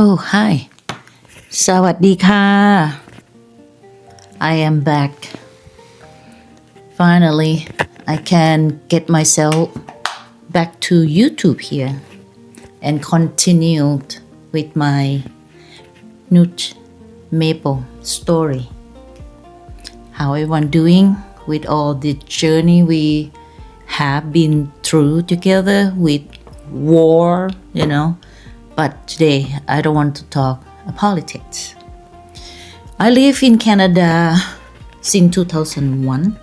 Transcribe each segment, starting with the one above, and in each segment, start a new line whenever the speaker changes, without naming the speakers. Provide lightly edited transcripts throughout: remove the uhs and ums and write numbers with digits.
Oh, hi. สวัสดีค่ะ I am back. Finally, I can get myself back to YouTube here and continued with my NuchMaple story. How everyone doing with all the journey we have been through together with war. But today I don't want to talk politics. I live in Canada since 2001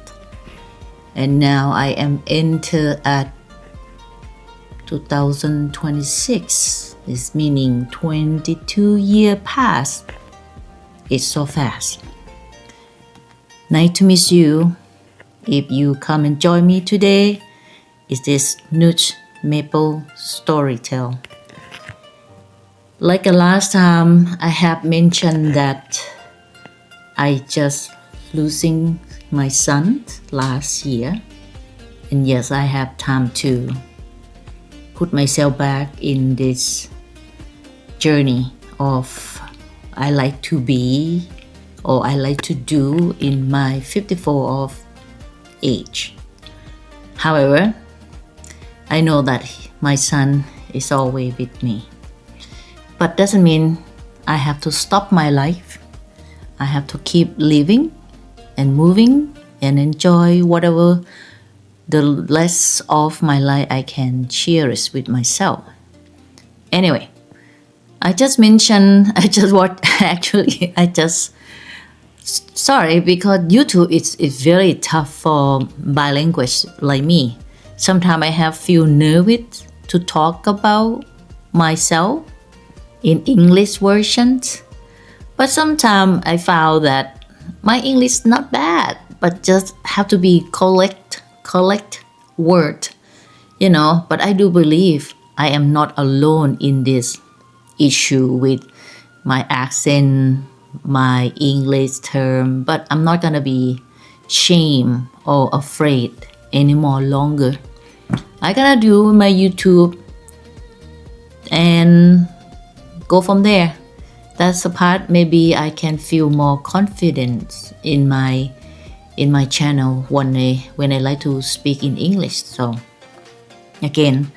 and now I am enter at 2026. It's meaning 22 years past. It's so fast. Nice to meet you. If you come and join me today, is this NuchMaple Storytell.Like the last time I have mentioned that I just losing my son last year, and yes, I have time to put myself back in this journey of I like to be or I like to do in my 54 of age. However, I know that my son is always with me.But doesn't mean I have to stop my life. I have to keep living and moving and enjoy whatever the rest of my life I can cherish with myself. Anyway, I just mentioned, sorry, because YouTube is very tough for bilingual like me. Sometimes I have feel nervous to talk about myself.In English versions, but sometimes I found that my English not bad, but just have to be collect word, but I do believe I am not alone in this issue with my accent, my English term, but I'm not gonna be shame or afraid anymore longer. I gonna do my YouTube and go from there. That's the part maybe I can feel more confidence in my channel one day when I like to speak in English. So again,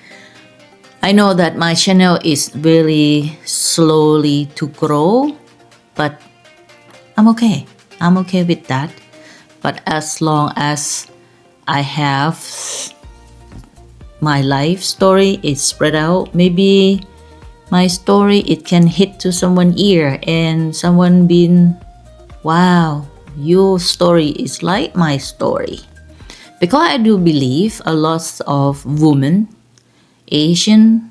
I know that my channel is very slowly to grow, but I'm okay with that. But as long as I have my life story is spread out, maybe my story it can hit to someone's ear and someone been, wow, your story is like my story. Because I do believe a lot of women, Asian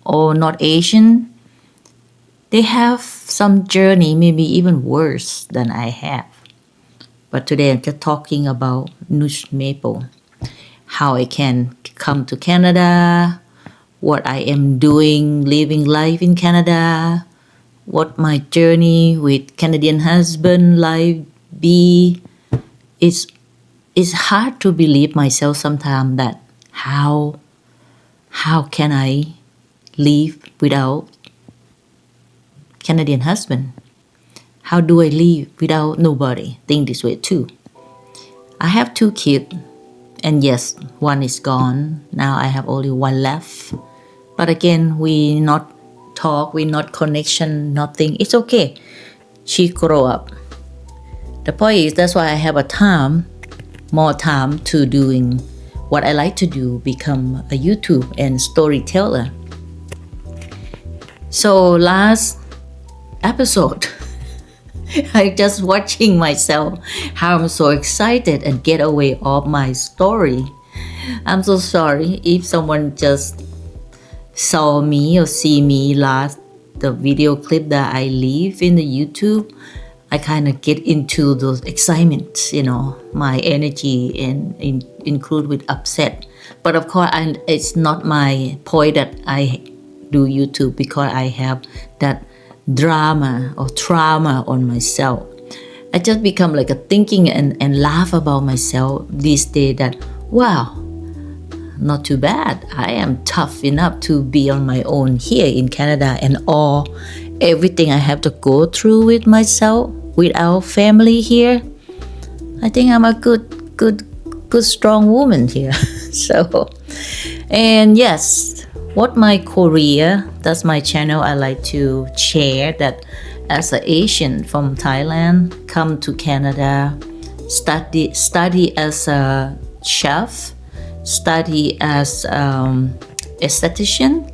or not Asian, they have some journey maybe even worse than I have. But today I'm just talking about NuchMaple, how I can come to Canada,what I am doing, living life in Canada, what my journey with Canadian husband life be. It's hard to believe myself sometimes that how can I live without Canadian husband? How do I live without nobody? Think this way too. I have 2 kids, and yes, one is gone. Now I have only one left.But again, we not talk, we not connection, nothing. It's okay. She grow up. The point is that's why I have more time to doing what I like to do, become a YouTube and storyteller. So last episode, I just watching myself how I'm so excited and get away of my story. I'm so sorry if someone just saw me or see me last the video clip that I leave in the YouTube. I kind of get into those excitement, my energy and include with upset. But of course, it's not my point that I do YouTube because I have that drama or trauma on myself. I just become like a thinking and laugh about myself these days that, wow.Not too bad. I am tough enough to be on my own here in Canada and all everything I have to go through with myself, with our family here, I think I'm a good strong woman here. So, and yes, what my career, that's my channel. I like to share that as an Asian from Thailand, come to Canada, study as a chef, study as esthetician,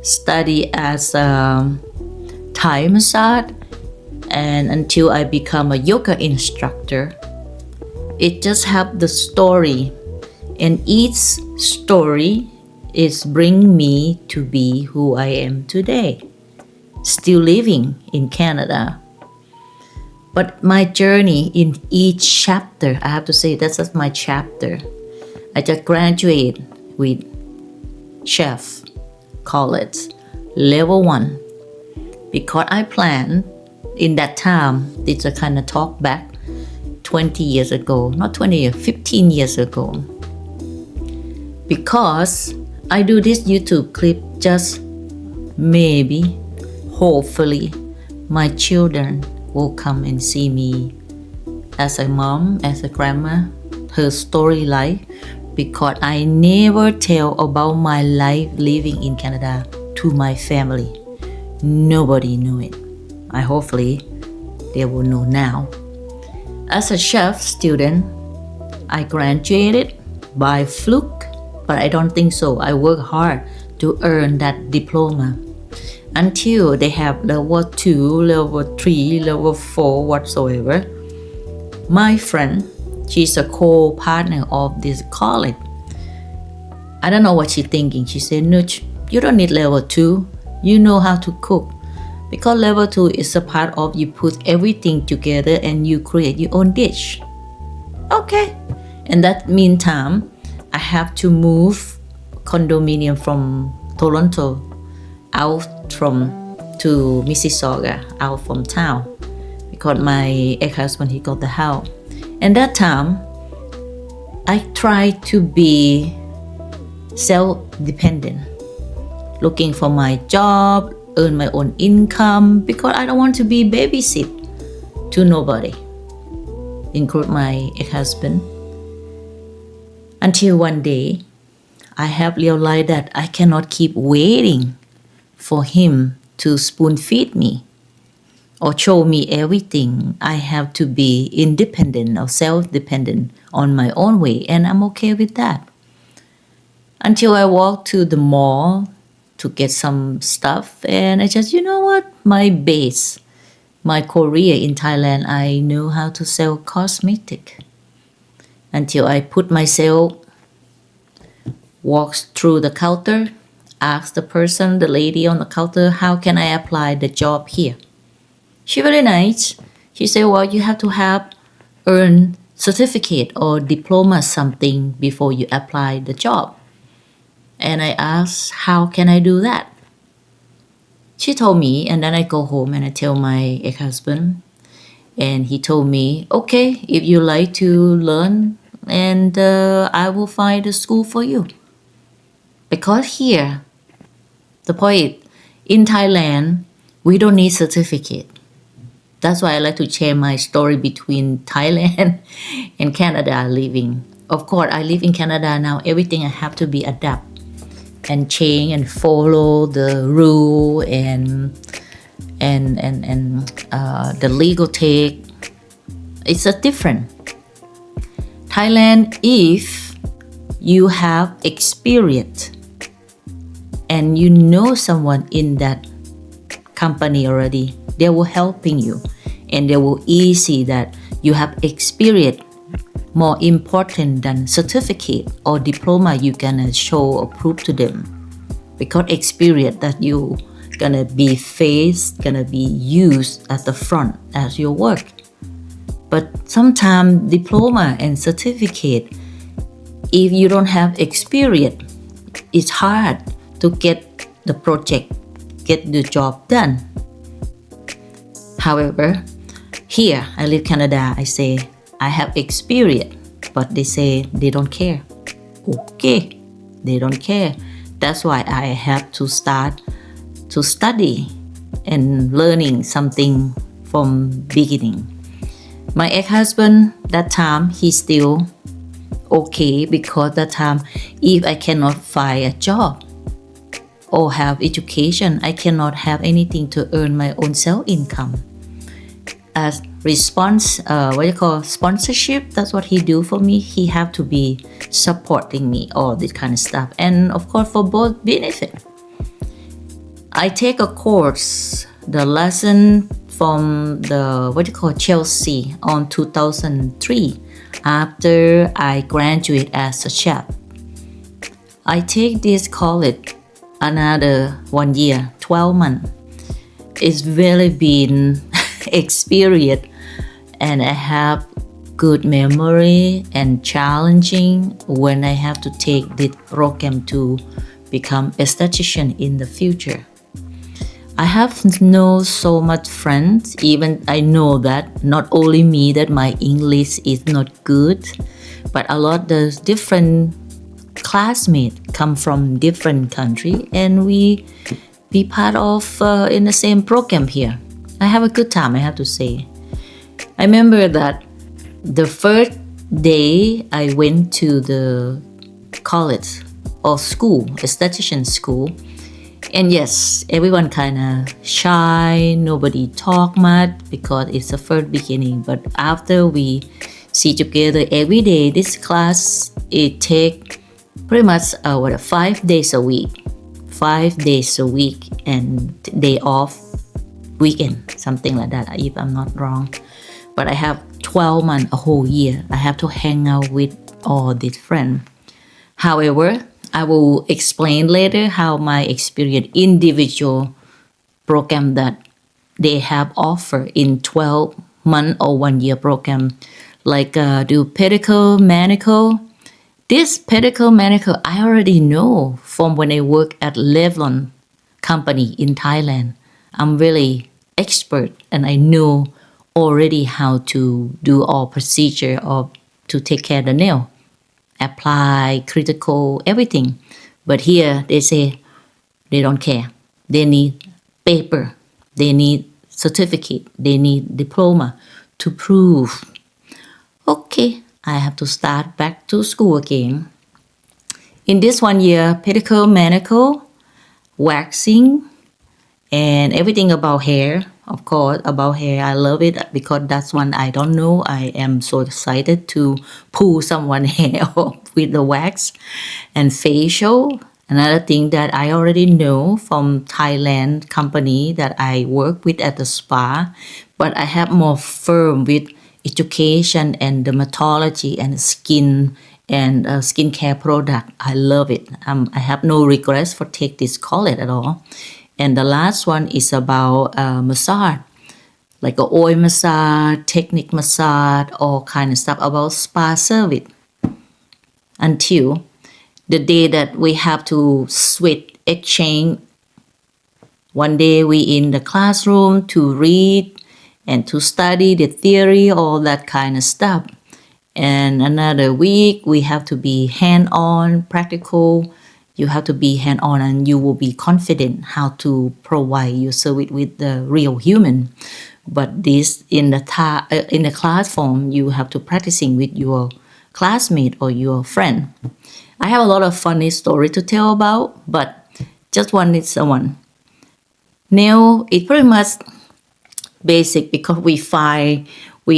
study as Thai massage, and until I become a yoga instructor. It just have the story, and each story is bring me to be who I am today, still living in Canada. But my journey in each chapter, I have to say that's just my chapter. I just graduated with chef college level 1 because I planned in that time. It's a kind of talk back 20 years ago, not 20 years, 15 years ago. Because I do this YouTube clip just maybe, hopefully, my children will come and see me as a mom, as a grandma, her story life, because I never tell about my life living in Canada to my family. Nobody knew it. Hopefully they will know now. As a chef student, I graduated by fluke, but I don't think so. I work hard to earn that diploma until they have level 2, level 3, level 4, whatsoever. My friend, she's a co-partner of this college. I don't know what she's thinking. She said, Nuch, you don't need level 2. You know how to cook. Because level 2 is a part of you put everything together and you create your own dish. Okay. In that meantime, I have to move condominium from Toronto to Mississauga, out from town, because my ex-husband, he got the house. And that time, I tried to be self-dependent, looking for my job, earn my own income, because I don't want to be babysit to nobody, include my ex-husband. Until one day, I have realized that I cannot keep waiting for him to spoon feed me or show me everything. I have to be independent or self-dependent on my own way, and I'm okay with that. Until I walked to the mall to get some stuff, and I just, you know what, my base, my career in Thailand, I know how to sell cosmetic. Until I put myself, walks through the counter, ask the person, the lady on the counter, how can I apply the job here? She very nice. She said, well, you have to have earn certificate or diploma something before you apply the job. And I asked, how can I do that? She told me, and then I go home and I tell my ex-husband, and he told me, okay, if you like to learn, and I will find a school for you. Because here, the point, in Thailand, we don't need certificate. That's why I like to share my story between Thailand and Canada living. Of course, I live in Canada now. Everything I have to be adapt and change and follow the rule and the legal take. It's a different. Thailand, if you have experience and you know someone in that company already, they will helping you and they will easy that you have experience more important than certificate or diploma you gonna show or prove to them, because experience that you gonna be gonna be used at the front as your work. But sometimes diploma and certificate, if you don't have experience, it's hard to get the project, get the job done. However, here I live Canada, I say I have experience, but they say they don't care. Okay, they don't care. That's why I have to start to study and learning something from beginning. My ex-husband, that time, he's still okay because that time, if I cannot find a job or have education, I cannot have anything to earn my own self-income. As sponsorship, that's what he do for me. He have to be supporting me, all this kind of stuff, and of course for both benefit. I take a course, the lesson from the Chelsea on 2003 after I graduate as a chef. I take this college another 1 year, 12 months. It's really been experience, and I have good memory and challenging when I have to take this program to become esthetician in the future. I have know so much friends, even I know that not only me that my English is not good, but a lot of the different classmates come from different country and we be part of in the same program here. I have a good time, I have to say. I remember that the first day I went to the college or school, esthetician school, and yes, everyone kind of shy, nobody talk much because it's the first beginning. But after we see together every day, this class, it take pretty much 5 days a week. 5 days a week and day off, weekend, something like that, if I'm not wrong. But I have 12 months, a whole year. I have to hang out with all these friends. However, I will explain later how my experience individual program that they have offered in 12 month or 1 year program, like do pedicure, manicure. This pedicure, manicure, I already know from when I work at Levlon company in Thailand. I'm really expert and I know already how to do all procedure or to take care of the nail. Apply, critical, everything. But here they say they don't care. They need paper, they need certificate, they need diploma to prove. Okay, I have to start back to school again. In this 1 year, pedicure, manicure, waxing, and everything about hair. Of course, about hair, I love it because that's one I don't know. I am so excited to pull someone's hair off with the wax. And facial, another thing that I already know from Thailand company that I work with at the spa, but I have more firm with education and dermatology and skin and skincare product. I love it. I have no regrets for take this college at all. And the last one is about massage, like a oil massage, technique massage, all kind of stuff about spa service. Until the day that we have to switch, exchange. One day we in the classroom to read and to study the theory, all that kind of stuff. And another week we have to be hand-on, practical. You have to be hand-on and you will be confident how to provide your service with the real human. But this in the classroom, you have to practicing with your classmate or your friend. I have a lot of funny story to tell about, but just one is one. Nail, it pretty much basic because we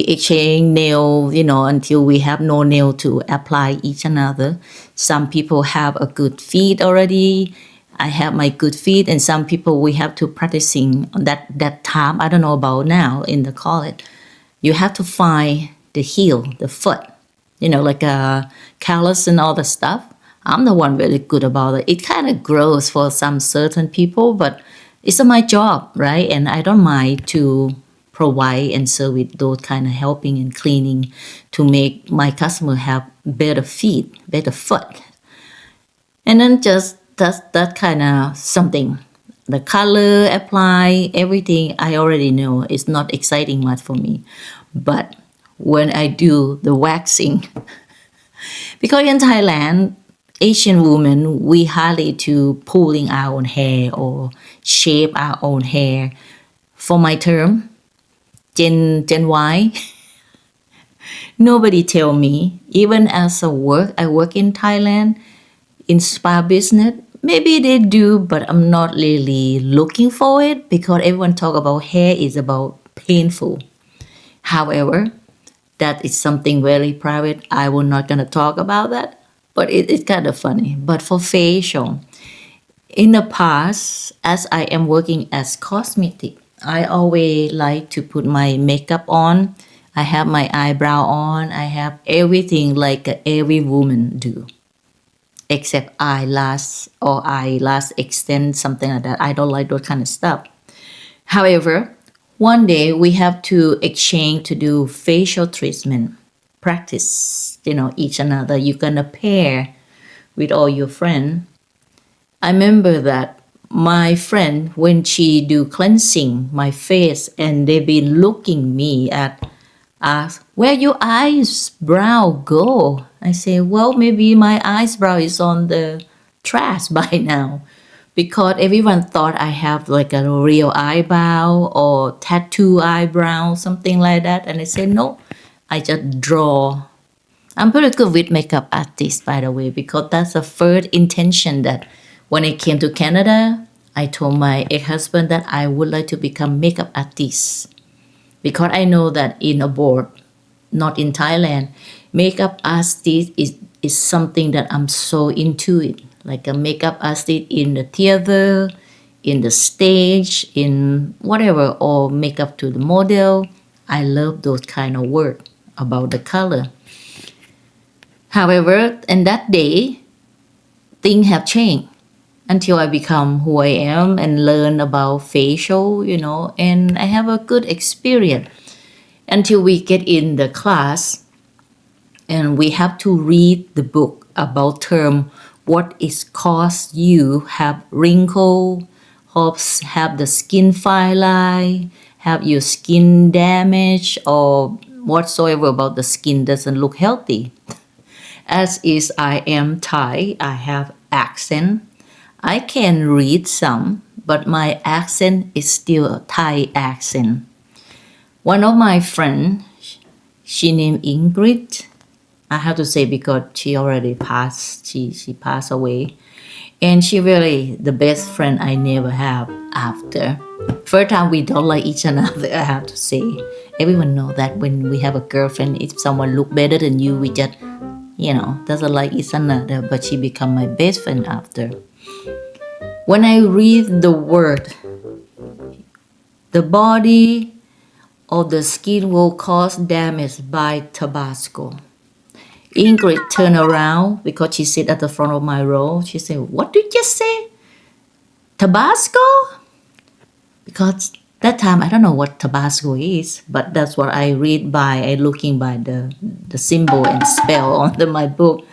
exchange nail, until we have no nail to apply each another. Some people have a good feet already. I have my good feet, and some people we have to practicing that time. I don't know about now in the college. You have to find the heel, the foot, like a callus and all the stuff. I'm the one really good about it. It kind of grows for some certain people, but it's my job, right? And I don't mind to provide and service those kind of helping and cleaning to make my customer have better feet, better foot. And then just that kind of something. The color, apply, everything I already know. It's not exciting much for me. But when I do the waxing, because in Thailand, Asian women, we hardly to pulling our own hair or shape our own hair. For my term, Gen Y, nobody tell me. Even as I work in Thailand in spa business. Maybe they do, but I'm not really looking for it because everyone talk about hair is about painful. However, that is something very private. I will not gonna talk about that, but it's kind of funny. But for facial, in the past, as I am working as cosmetic, I always like to put my makeup on. I have my eyebrow on. I have everything like every woman do, except eyelash or eyelash extend, something like that. I don't like those kind of stuff. However, one day we have to exchange to do facial treatment, practice, each another. You're gonna pair with all your friends. I remember that my friend, when she do cleansing my face, and they've been looking me at, ask, where your eyebrow go? I say, well, maybe my eyebrow is on the trash by now, because everyone thought I have like a real eyebrow or tattoo eyebrow, something like that. And I said, no, I just draw. I'm pretty good with makeup artist, by the way, because that's the first intention that when I came to Canada, I told my ex-husband that I would like to become makeup artist, because I know that in abroad, not in Thailand, makeup artist is something that I'm so into it. Like a makeup artist in the theater, in the stage, in whatever, or makeup to the model. I love those kind of work about the color. However, in that day, things have changed until I become who I am and learn about facial, and I have a good experience until we get in the class and we have to read the book about term what is cause you have wrinkle, have the skin fine line, have your skin damage or whatsoever about the skin doesn't look healthy. As is I am Thai, I have accent. I can read some, but my accent is still a Thai accent. One of my friends, she named Ingrid. I have to say because she already passed. She passed away, and she really the best friend I never have after. First time we don't like each other. I have to say, everyone know that when we have a girlfriend, if someone look better than you, we just doesn't like each other. But she become my best friend after. When I read the word, the body or the skin will cause damage by Tabasco. Ingrid turned around because she sit at the front of my row. She said, what did you say? Tabasco? Because that time I don't know what Tabasco is, but that's what I read by. I looking by the symbol and spell on my book.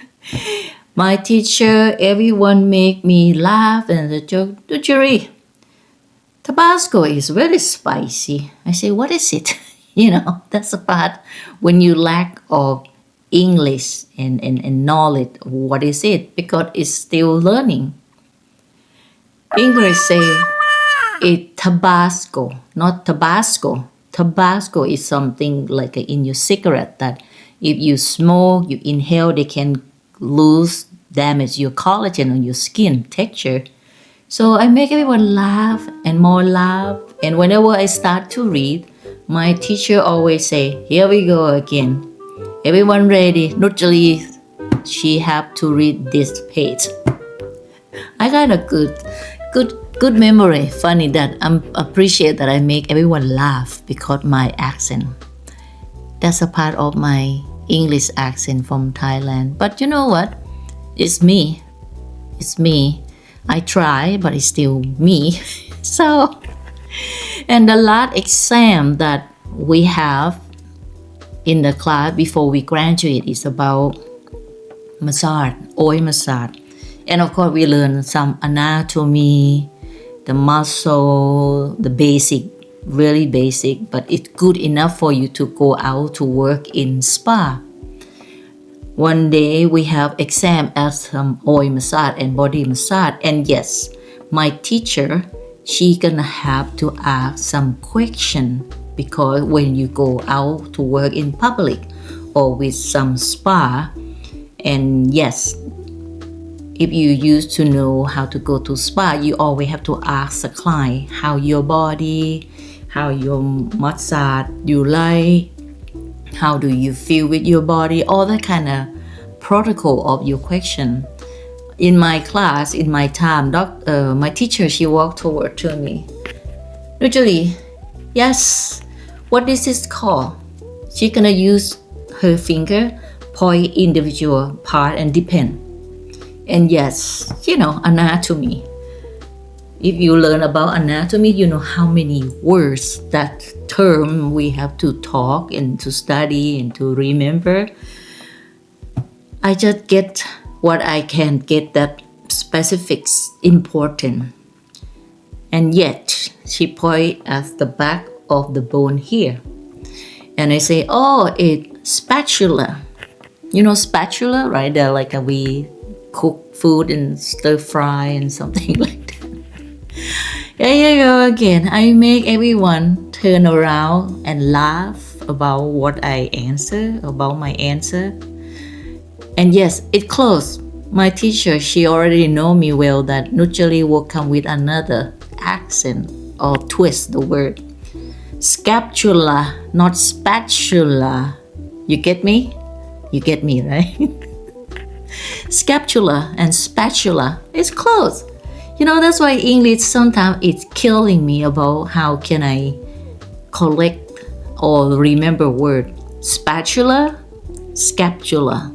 My teacher, everyone make me laugh and the joke, Nuchy, Tabasco is very spicy. I say, what is it? That's the part when you lack of English and knowledge. What is it? Because it's still learning. English say it Tabasco, not Tabasco. Tabasco is something like in your cigarette that if you smoke, you inhale, they can damage your collagen on your skin texture. So I make everyone laugh and more laugh. And whenever I start to read, my teacher always say, here we go again. Everyone ready? Nuchy, she have to read this page. I got a good memory. Funny that I appreciate that I make everyone laugh because my accent. That's a part of my English accent from Thailand. But you know what? It's me. It's me. I try, but it's still me. So, and the last exam that we have in the class before we graduate is about massage, oil massage. And of course, we learn some anatomy, the muscle, the basic, really basic, but it's good enough for you to go out to work in spa. One day we have exam as oil massage and body massage. And yes, my teacher, she gonna have to ask some question, because when you go out to work in public or with some spa, and yes, if you used to know how to go to spa, you always have to ask the client how your body, how your massage you like, how do you feel with your body, all that kind of protocol of your question. In my class, in my time, my teacher, she walked toward to me. Usually, yes, what is this called? She gonna use her finger, point individual part and depend. And yes, anatomy. If you learn about anatomy, you know how many words, that term we have to talk and to study and to remember. I just get what I can get, that specifics important. And yet, she point at the back of the bone here. And I say, oh, it's spatula. You know spatula, right? They're like we cook food and stir fry and something like that. There you go again. I make everyone turn around and laugh about what I answer, about my answer. And yes, it close. My teacher, she already know me well that Nuchy will come with another accent or twist the word. Scapula, not spatula. You get me? You get me, right? Scapula and spatula is close. That's why English sometimes it's killing me about how can I collect or remember word. Spatula, scapula.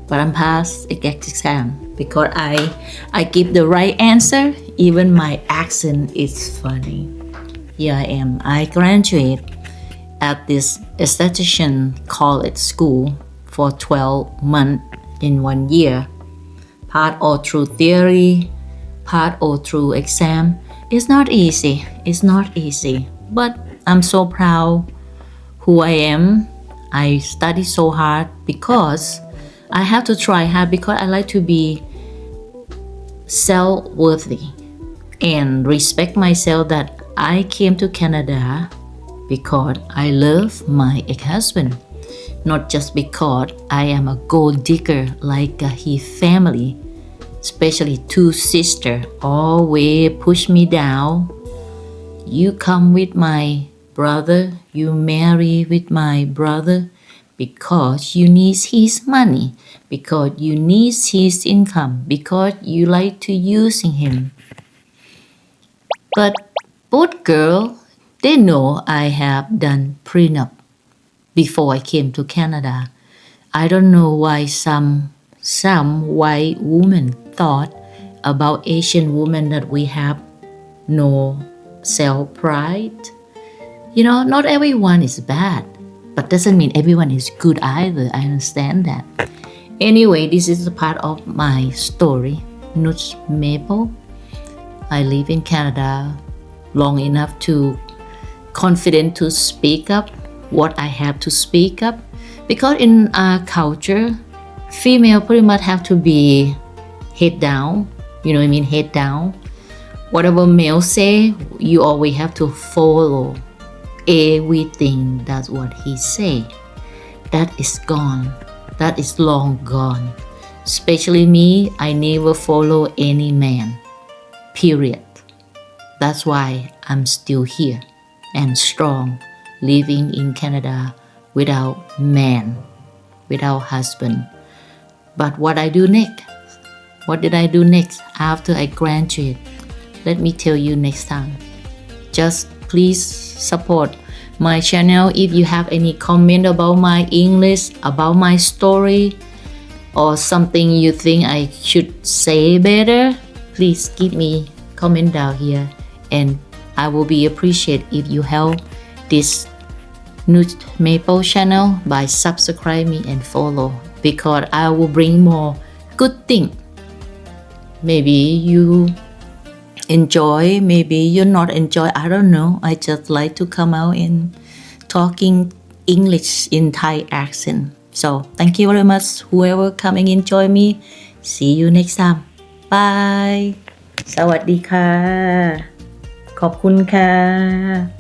But I'm past exam because I give the right answer. Even my accent is funny. Here I am. I graduate at this esthetician college school for 12 months in 1 year. Part all through theory, part all through exam. It's not easy. It's not easy. But I'm so proud who I am. I study so hard because I have to try hard, because I like to be self-worthy and respect myself that I came to Canada because I love my ex-husband, not just because I am a gold digger like his family, especially two sisters always push me down. You come with my brother, you marry with my brother because you need his money, because you need his income, because you like to using him. But both girls, they know I have done prenup before I came to Canada. I don't know why some white women thought about Asian women that we have no self-pride. Not everyone is bad, but doesn't mean everyone is good either. I understand that. Anyway, this is a part of my story, NuchMaple. I live in Canada long enough to confident to speak up what I have to speak up, because in our culture, female pretty much have to be head down. You know what I mean? Head down. Whatever male say, you always have to follow everything. That's what he say. That is gone. That is long gone. Especially me, I never follow any man. Period. That's why I'm still here and strong, living in Canada without man, without husband. But what I do next? What did I do next after I graduate? Let me tell you next time. Just please support my channel. If you have any comment about my English, about my story, or something you think I should say better, please give me comment down here, and I will be appreciated if you help this NuchMaple channel by subscribe me and follow, because I will bring more good thing. Maybe you enjoy, maybe you not enjoy, I don't know. I just like to come out and talking English in Thai accent. So thank you very much, whoever coming enjoy me. See you next time. Bye. สวัสดีค่ะขอบคุณค่ะ